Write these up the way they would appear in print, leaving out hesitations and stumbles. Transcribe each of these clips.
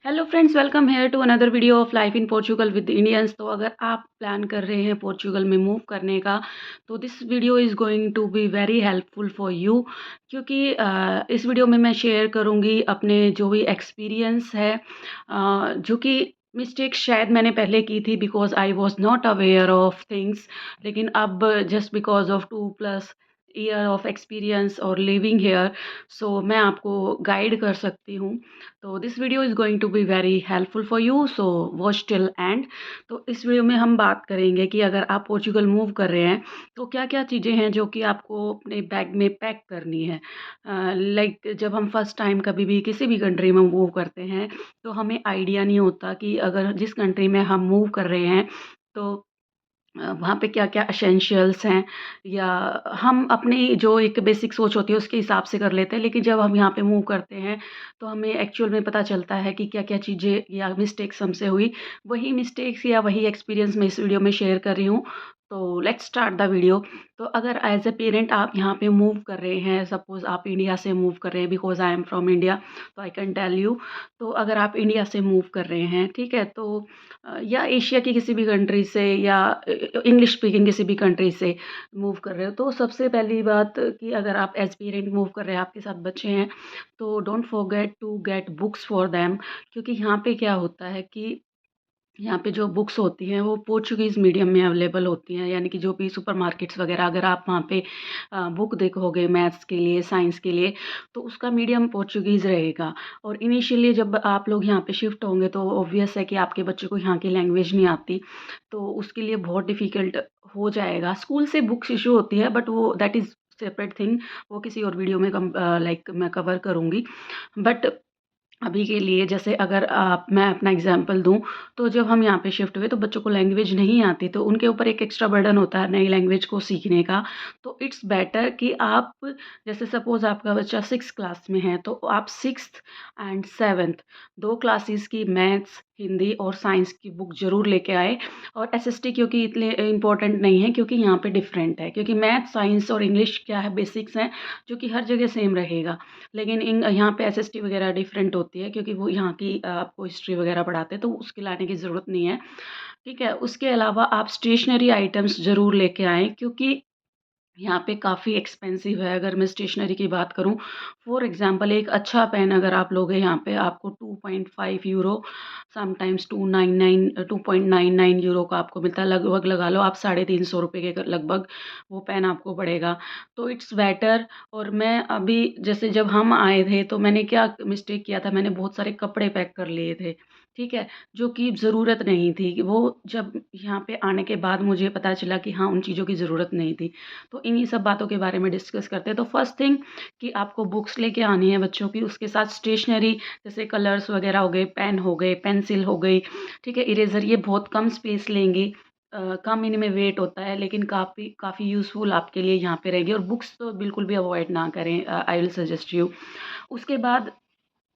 Hello friends, welcome here to another video of life in Portugal with Indians. तो अगर आप plan कर रहे हैं पोर्चुगल में मूव करने का, तो this video is going to be very helpful for you. क्योंकि इस वीडियो में मैं शेयर करूंगी अपने जो भी एक्सपीरियंस है, जो कि मिस्टेक शायद मैंने पहले की थी because I was not aware of things. लेकिन अब just because of 2+ year of experience और लिविंग हेयर, सो मैं आपको गाइड कर सकती हूँ। तो this video is going to be very helpful for you, so watch till end. तो इस वीडियो में हम बात करेंगे कि अगर आप पोर्चुगल मूव कर रहे हैं तो क्या क्या चीज़ें हैं जो कि आपको अपने बैग में पैक करनी है। लाइक जब हम फर्स्ट टाइम कभी भी किसी भी कंट्री में मूव करते हैं तो हमें आइडिया नहीं होता कि अगर जिस कंट्री में हम मूव कर रहे हैं तो वहाँ पे क्या-क्या एसेंशियल्स हैं, या हम अपनी जो एक बेसिक सोच होती है उसके हिसाब से कर लेते हैं। लेकिन जब हम यहाँ पे मूव करते हैं तो हमें एक्चुअल में पता चलता है कि क्या-क्या चीज़ें या मिस्टेक्स हमसे हुई। वही मिस्टेक्स या वही एक्सपीरियंस मैं इस वीडियो में शेयर कर रही हूँ। तो लेट्स स्टार्ट द वीडियो। तो अगर एज़ अ पेरेंट आप यहाँ पे मूव कर रहे हैं, सपोज़ आप इंडिया से मूव कर रहे हैं, because I am from India, तो आई कैन टेल यू। तो अगर आप इंडिया से मूव कर रहे हैं, ठीक है? तो या एशिया की किसी भी कंट्री से या इंग्लिश स्पीकिंग किसी भी कंट्री से मूव कर रहे हो, तो सबसे पहली बात कि अगर आप एज पेरेंट मूव कर रहे हैं, आपके साथ बच्चे हैं, तो don't forget to get books for them. क्योंकि यहाँ पे क्या होता है कि यहाँ पे जो बुक्स होती हैं वो पोर्चुगीज़ मीडियम में अवेलेबल होती हैं, यानी कि जो भी सुपरमार्केट्स वगैरह अगर आप वहाँ पे बुक देखोगे मैथ्स के लिए, साइंस के लिए, तो उसका मीडियम पोर्चुगीज़ रहेगा। और इनिशियली जब आप लोग यहाँ पे शिफ्ट होंगे तो ऑब्वियस है कि आपके बच्चे को यहाँ की लैंग्वेज नहीं आती, तो उसके लिए बहुत डिफ़िकल्ट हो जाएगा। स्कूल से बुक्स इश्यू होती है बट वो दैट इज़ सेपरेट थिंग, वो किसी और वीडियो में लाइक मैं कवर करूँगी। बट अभी के लिए जैसे अगर मैं अपना एग्जांपल दूँ, तो जब हम यहाँ पे शिफ्ट हुए तो बच्चों को लैंग्वेज नहीं आती, तो उनके ऊपर एक एक्स्ट्रा बर्डन होता है नई लैंग्वेज को सीखने का। तो इट्स बेटर कि आप, जैसे सपोज़ आपका बच्चा 6th क्लास में है, तो आप 6th एंड 7th 2 क्लासेस की मैथ्स, हिंदी और साइंस की बुक ज़रूर लेके आएँ। और एसएसटी क्योंकि इतने इम्पोर्टेंट नहीं है, क्योंकि यहाँ पे डिफरेंट है, क्योंकि मैथ, साइंस और इंग्लिश क्या है, बेसिक्स हैं, जो कि हर जगह सेम रहेगा। लेकिन यहाँ पे एसएसटी वगैरह डिफरेंट होती है, क्योंकि वो यहाँ की आपको हिस्ट्री वगैरह पढ़ाते हैं, तो उसके लाने की ज़रूरत नहीं है, ठीक है? उसके अलावा आप स्टेशनरी आइटम्स ज़रूर लेके आएँ, क्योंकि यहाँ पे काफ़ी एक्सपेंसिव है। अगर मैं स्टेशनरी की बात करूँ, फॉर एग्ज़ाम्पल एक अच्छा पेन अगर आप लोगे यहाँ पे, आपको 2.5 यूरो, समटाइम्स 2.99 यूरो का आपको मिलता है। लगभग लगा लो आप ₹350 के लगभग वो पेन आपको पड़ेगा। तो इट्स बेटर। और मैं अभी जैसे जब हम आए थे तो मैंने क्या मिस्टेक किया था, मैंने बहुत सारे कपड़े पैक कर लिए थे, ठीक है? जो कि ज़रूरत नहीं थी। वो जब यहाँ पे आने के बाद मुझे पता चला कि हाँ, उन चीज़ों की ज़रूरत नहीं थी। तो इन्हीं सब बातों के बारे में डिस्कस करते हैं। तो फर्स्ट थिंग कि आपको बुक्स लेके आनी है बच्चों की, उसके साथ स्टेशनरी जैसे कलर्स वगैरह हो गए, पेन हो गए, पेंसिल हो गई, ठीक है? इरेज़र, ये बहुत कम स्पेस लेंगी, कम इनमें वेट होता है, लेकिन काफ़ी काफ़ी यूज़फुल आपके लिए यहाँ पे रहेगी। और बुक्स तो बिल्कुल भी अवॉइड ना करें, आई विल सजेस्ट यू। उसके बाद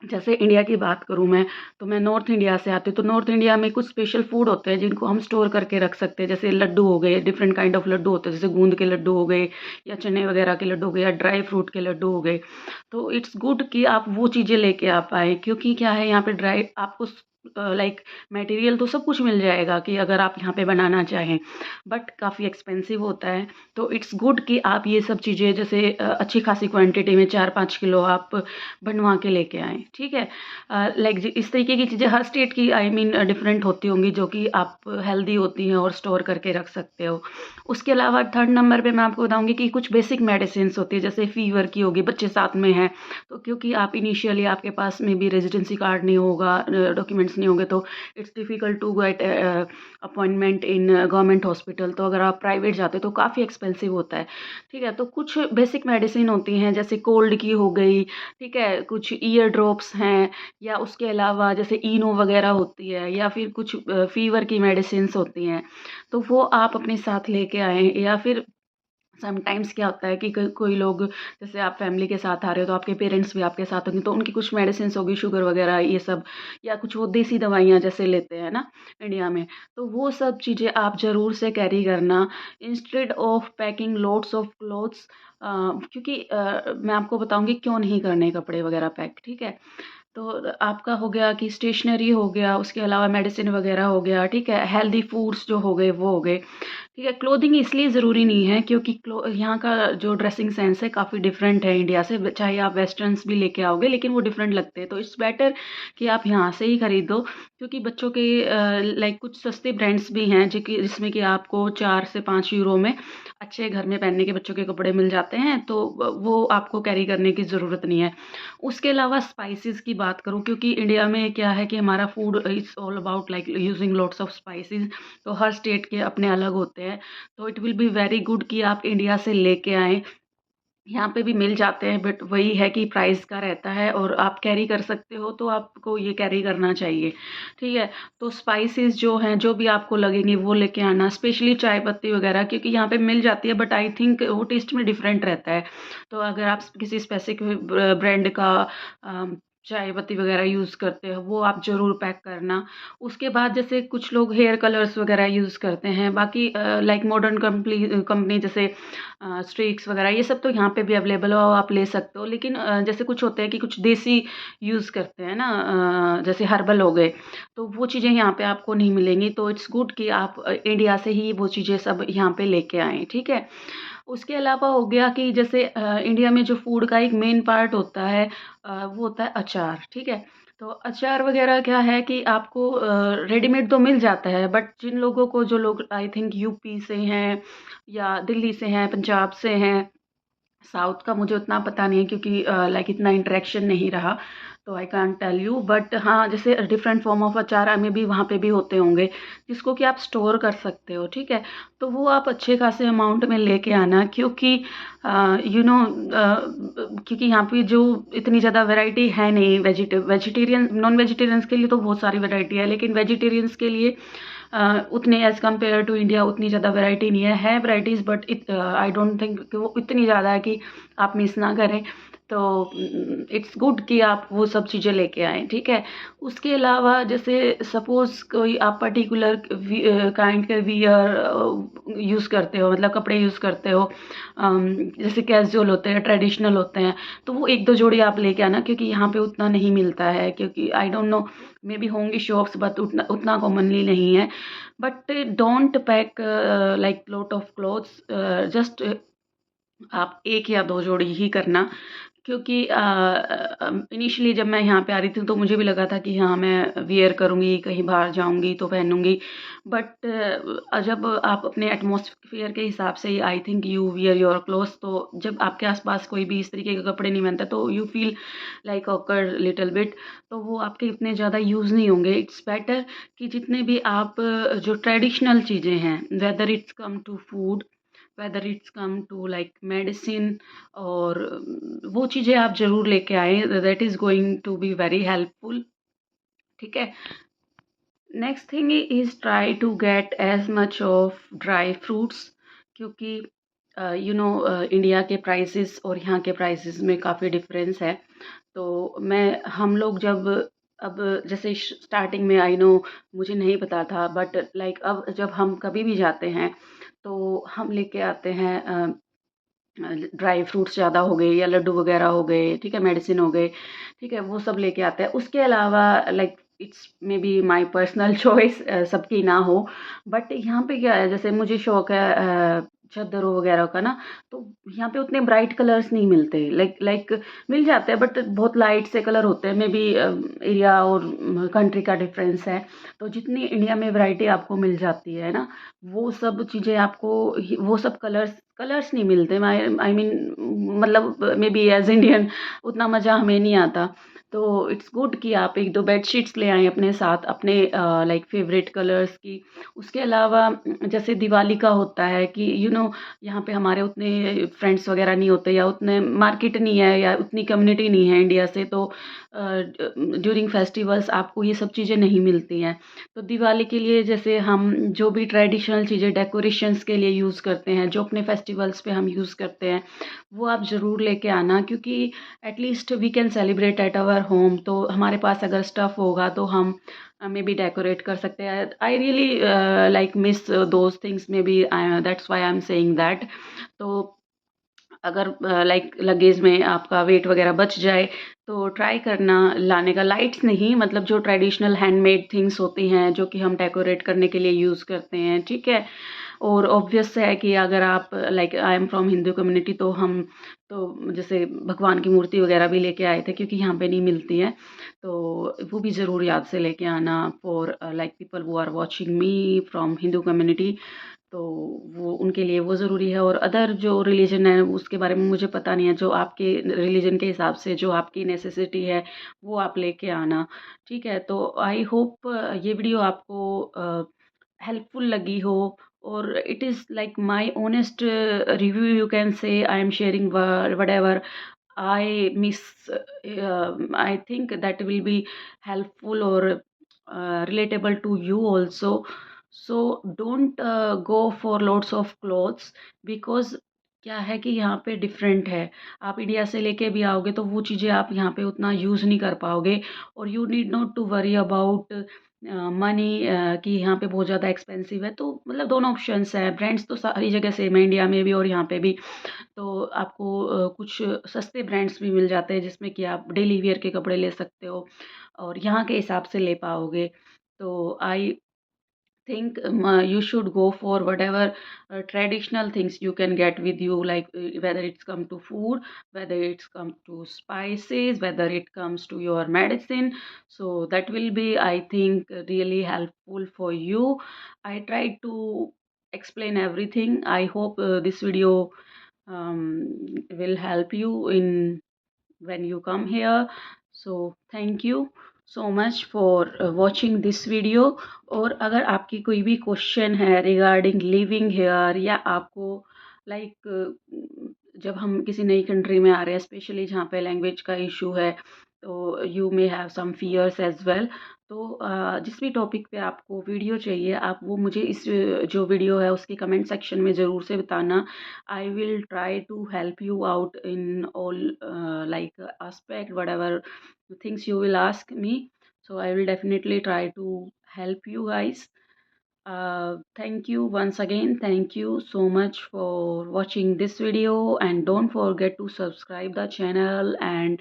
जैसे इंडिया की बात करूँ मैं, तो मैं नॉर्थ इंडिया से आती हूँ, तो नॉर्थ इंडिया में कुछ स्पेशल फूड होते हैं जिनको हम स्टोर करके रख सकते हैं। जैसे लड्डू हो गए, डिफरेंट काइंड ऑफ लड्डू होते हैं, जैसे गूंद के लड्डू हो गए, या चने वगैरह के लड्डू हो गए, या ड्राई फ्रूट के लड्डू हो गए। तो इट्स गुड कि आप वो चीज़ें लेके आ पाएँ, क्योंकि क्या है, यहाँ पे ड्राई आपको लाइक मटेरियल तो सब कुछ मिल जाएगा कि अगर आप यहाँ पे बनाना चाहें, बट काफ़ी एक्सपेंसिव होता है। तो इट्स गुड कि आप ये सब चीज़ें जैसे अच्छी खासी क्वांटिटी में 4-5 किलो आप बनवा के लेके आएँ, ठीक है? लाइक इस तरीके की चीज़ें हर स्टेट की आई मीन डिफरेंट होती होंगी, जो कि आप हेल्दी होती हैं और स्टोर करके रख सकते हो। उसके अलावा थर्ड नंबर पे मैं आपको बताऊँगी कि कुछ बेसिक मेडिसिन्स होती है, जैसे फ़ीवर की होगी, बच्चे साथ में हैं, तो क्योंकि आप इनिशियली आपके पास में भी रेज़िडेंसी कार्ड नहीं होगा, डॉक्यूमेंट्स नहीं होंगे, तो it's difficult to get appointment in government hospital. तो अगर आप प्राइवेट जाते हो तो काफ़ी एक्सपेंसिव होता है, ठीक है? तो कुछ बेसिक मेडिसिन होती हैं, जैसे कोल्ड की हो गई, ठीक है? कुछ ईयर ड्रॉप्स हैं, या उसके अलावा जैसे इनो वगैरह होती है, या फिर कुछ फ़ीवर की मेडिसिन्स होती हैं, तो वो आप अपने साथ लेके आएँ। या फिर समटाइम्स क्या होता है कि कोई लोग, जैसे आप फैमिली के साथ आ रहे हो तो आपके पेरेंट्स भी आपके साथ होंगे, तो उनकी कुछ मेडिसिन्स होगी, शुगर वगैरह ये सब, या कुछ वो देसी दवाइयाँ जैसे लेते हैं ना इंडिया में, तो वो सब चीज़ें आप ज़रूर से कैरी करना, instead of packing loads of clothes. क्योंकि मैं आपको बताऊँगी क्यों नहीं करने कपड़े वगैरह पैक, ठीक है? तो आपका हो गया कि स्टेशनरी हो गया, उसके अलावा मेडिसिन वगैरह हो गया, ठीक है? हेल्दी फूड्स जो हो गए वो हो गए, ठीक है? क्लोथिंग इसलिए ज़रूरी नहीं है क्योंकि क्लो यहाँ का जो ड्रेसिंग सेंस है काफ़ी डिफरेंट है इंडिया से, चाहे आप वेस्टर्न्स भी लेके आओगे लेकिन वो डिफरेंट लगते हैं। तो इट्स बेटर कि आप यहाँ से ही खरीदो, क्योंकि बच्चों के लाइक कुछ सस्ते ब्रांड्स भी हैं जो कि जिसमें कि आपको 4 से 5 यूरो में अच्छे घर में पहनने के बच्चों के कपड़े मिल जाते हैं, तो वो आपको कैरी करने की ज़रूरत नहीं है। उसके अलावा स्पाइसेस की बात करूँ, क्योंकि इंडिया में क्या है कि हमारा food is all about like using lots of spices, तो हर स्टेट के अपने अलग होते हैं। तो it will be very good कि आप इंडिया से लेके आएँ। यहाँ पे भी मिल जाते हैं बट वही है कि प्राइस का रहता है, और आप कैरी कर सकते हो तो आपको ये कैरी करना चाहिए, ठीक है? तो स्पाइसेस जो हैं, जो भी आपको लगेंगे वो लेके आना, स्पेशली चाय पत्ती वगैरह, क्योंकि यहाँ पे मिल जाती है बट आई थिंक वो टेस्ट में डिफरेंट रहता है। तो अगर आप किसी स्पेसिफिक ब्रांड का चाय पत्ती वगैरह यूज़ करते हो वो आप ज़रूर पैक करना। उसके बाद जैसे कुछ लोग हेयर कलर्स वगैरह यूज़ करते हैं, बाकी लाइक मॉडर्न कंपनी जैसे स्ट्रीक्स वगैरह ये सब तो यहाँ पे भी अवेलेबल हो, आप ले सकते हो। लेकिन जैसे कुछ होते हैं कि कुछ देसी यूज़ करते हैं ना, जैसे हर्बल हो गए, तो वो चीज़ें यहाँ पे आपको नहीं मिलेंगी। तो इट्स गुड कि आप इंडिया से ही वो चीज़ें सब यहाँ पे लेके आएँ, ठीक है? उसके अलावा हो गया कि जैसे इंडिया में जो फूड का एक मेन पार्ट होता है, वो होता है अचार, ठीक है? तो अचार वगैरह क्या है कि आपको रेडीमेड तो मिल जाता है, बट जिन लोगों को, जो लोग आई थिंक यूपी से हैं या दिल्ली से हैं, पंजाब से हैं, साउथ का मुझे उतना पता नहीं है क्योंकि लाइक इतना इंटरेक्शन नहीं रहा, तो I can't tell you. But हाँ, जैसे डिफरेंट फॉर्म ऑफ अचार में भी वहाँ पे भी होते होंगे जिसको कि आप स्टोर कर सकते हो, ठीक है? तो वो आप अच्छे खासे अमाउंट में लेके आना, क्योंकि यू नो क्योंकि यहाँ पे जो इतनी ज़्यादा वैरायटी है नहीं, वेजिटेरियन नॉन वेजिटेरियंस के लिए तो बहुत सारी वैरायटी है, लेकिन वेजिटेरियंस के लिए उतने एज़ कम्पेयर टू इंडिया उतनी ज़्यादा वैरायटी नहीं है varieties, but I don't think कि वो इतनी ज़्यादा है कि आप मिस ना करें। तो इट्स गुड कि आप वो सब चीज़ें लेके आएँ, ठीक है? उसके अलावा जैसे सपोज़ कोई आप पर्टिकुलर काइंड के वियर यूज़ करते हो, मतलब कपड़े यूज़ करते हो, जैसे कैज़ुअल होते हैं, ट्रेडिशनल होते हैं, तो वो 1-2 जोड़ी आप लेके आना, क्योंकि यहाँ पे उतना नहीं मिलता है, क्योंकि I don't know, may be होंगी शॉप्स बट उतना उतना कॉमनली नहीं है। But don't pack like lot of clothes, just आप 1 या 2 जोड़ी ही करना, क्योंकि इनिशियली जब मैं यहाँ पे आ रही थी तो मुझे भी लगा था कि हाँ, मैं वियर करूँगी, कहीं बाहर जाऊँगी तो पहनूँगी। बट जब आप अपने एटमॉस्फियर के हिसाब से I think you wear your clothes, तो जब आपके आस-पास कोई भी इस तरीके के कपड़े नहीं पहनता तो you feel like awkward little bit, तो वो आपके इतने ज़्यादा यूज़ नहीं होंगे। इट्स बेटर कि जितने भी आप जो ट्रेडिशनल चीज़ें हैं, whether it's come to food, whether it's come to like medicine, और वो चीज़ें आप ज़रूर लेके आएँ, that is going to be very helpful, ठीक है? Next thing is try to get as much of dry fruits, क्योंकि इंडिया के प्राइसेस और यहाँ के प्राइसेस में काफ़ी डिफरेंस है। तो मैं हम लोग जब अब जैसे स्टार्टिंग में आई नो मुझे नहीं पता था, बट लाइक अब जब हम कभी भी जाते हैं तो हम लेके आते हैं ड्राई फ्रूट्स ज़्यादा हो गए या लड्डू वगैरह हो गए, ठीक है, मेडिसिन हो गए, ठीक है, वो सब लेके आते हैं। उसके अलावा like it's may be my personal choice, सबकी ना हो, बट यहाँ पे क्या है, जैसे मुझे शौक है चादरों वगैरह का ना, तो यहाँ पे उतने ब्राइट कलर्स नहीं मिलते, लाइक लाइक मिल जाते हैं बट बहुत लाइट से कलर होते हैं, मे बी एरिया और कंट्री का डिफरेंस है। तो जितनी इंडिया में वैरायटी आपको मिल जाती है ना, वो सब चीज़ें आपको वो सब कलर्स कलर्स नहीं मिलते। आई मीन मतलब मे बी एज़ इंडियन उतना मज़ा हमें नहीं आता। तो इट्स गुड कि आप 1-2 बेडशीट्स ले आएँ अपने साथ, अपने लाइक फ़ेवरेट कलर्स की। उसके अलावा जैसे दिवाली का होता है कि यहाँ पे हमारे उतने फ्रेंड्स वगैरह नहीं होते, या उतने मार्केट नहीं है, या उतनी कम्युनिटी नहीं है इंडिया से, तो ड्यूरिंग फेस्टिवल्स आपको ये सब चीज़ें नहीं मिलती हैं। तो दिवाली के लिए जैसे हम जो भी ट्रेडिशनल चीज़ें डेकोरेशंस के लिए यूज़ करते हैं, जो अपने फेस्टिवल्स पे हम यूज़ करते हैं, वो आप ज़रूर लेके आना, क्योंकि at least we can celebrate at our home. तो हमारे पास अगर स्टफ़ होगा तो हम मे बी डेकोरेट कर सकते हैं। I really like miss those things, may be that's why I am saying that. तो अगर लाइक लगेज में आपका वेट वगैरह बच जाए तो ट्राई करना लाने का। लाइट्स नहीं, मतलब जो ट्रेडिशनल हैंडमेड थिंग्स होती हैं जो कि हम डेकोरेट करने के लिए यूज़ करते हैं, ठीक है। और ऑब्वियस है कि अगर आप like I am from Hindu community, तो हम तो जैसे भगवान की मूर्ति वगैरह भी लेके आए थे क्योंकि यहाँ पे नहीं मिलती है, तो वो भी ज़रूर याद से लेके आना for like people who are watching me from Hindu community. तो वो उनके लिए वो ज़रूरी है। और अदर जो रिलीजन है उसके बारे में मुझे पता नहीं है, जो आपके रिलीजन के हिसाब से जो आपकी नेसेसिटी है वो आप लेके आना, ठीक है। तो आई होप ये वीडियो आपको हेल्पफुल लगी हो, और it is like my honest review, you can say I am sharing whatever I miss, I think that will be helpful or relatable to you also. So don't go for lots of clothes, because क्या है कि यहाँ पे different है। आप India से लेके भी आओगे तो वो चीज़ें आप यहाँ पे उतना यूज़ नहीं कर पाओगे। और you need not to worry about money कि यहाँ पे बहुत ज़्यादा एक्सपेंसिव है। तो मतलब दोनों ऑप्शंस है, ब्रांड्स तो सारी जगह सेम है, इंडिया में भी और यहाँ पे भी। तो आपको कुछ सस्ते ब्रांड्स भी मिल जाते हैं जिसमें कि आप डेली वियर के कपड़े ले सकते हो और यहाँ के हिसाब से ले पाओगे। तो आई think you should go for whatever traditional things you can get with you, like whether it's come to food, whether it's come to spices, whether it comes to your medicine. So that will be, I think, really helpful for you. I tried to explain everything. I hope this video will help you in when you come here. So thank you so much for watching this video. और अगर आपकी कोई भी question है regarding living here, या आपको like जब हम किसी नई कंट्री में आ रहे हैं, स्पेशली जहाँ पे लैंग्वेज का इशू है, तो you may have some fears as well. तो जिस भी टॉपिक पे आपको वीडियो चाहिए, आप वो मुझे इस जो वीडियो है उसके कमेंट सेक्शन में ज़रूर से बताना। I will try to help you out in all like aspect, whatever things you will ask me. So I will definitely try to help you guys. Thank you once again. Thank you so much for watching this video, and don't forget to subscribe the channel and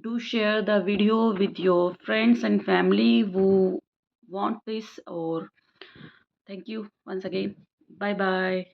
do share the video with your friends and family who want this. Or thank you once again. Bye bye.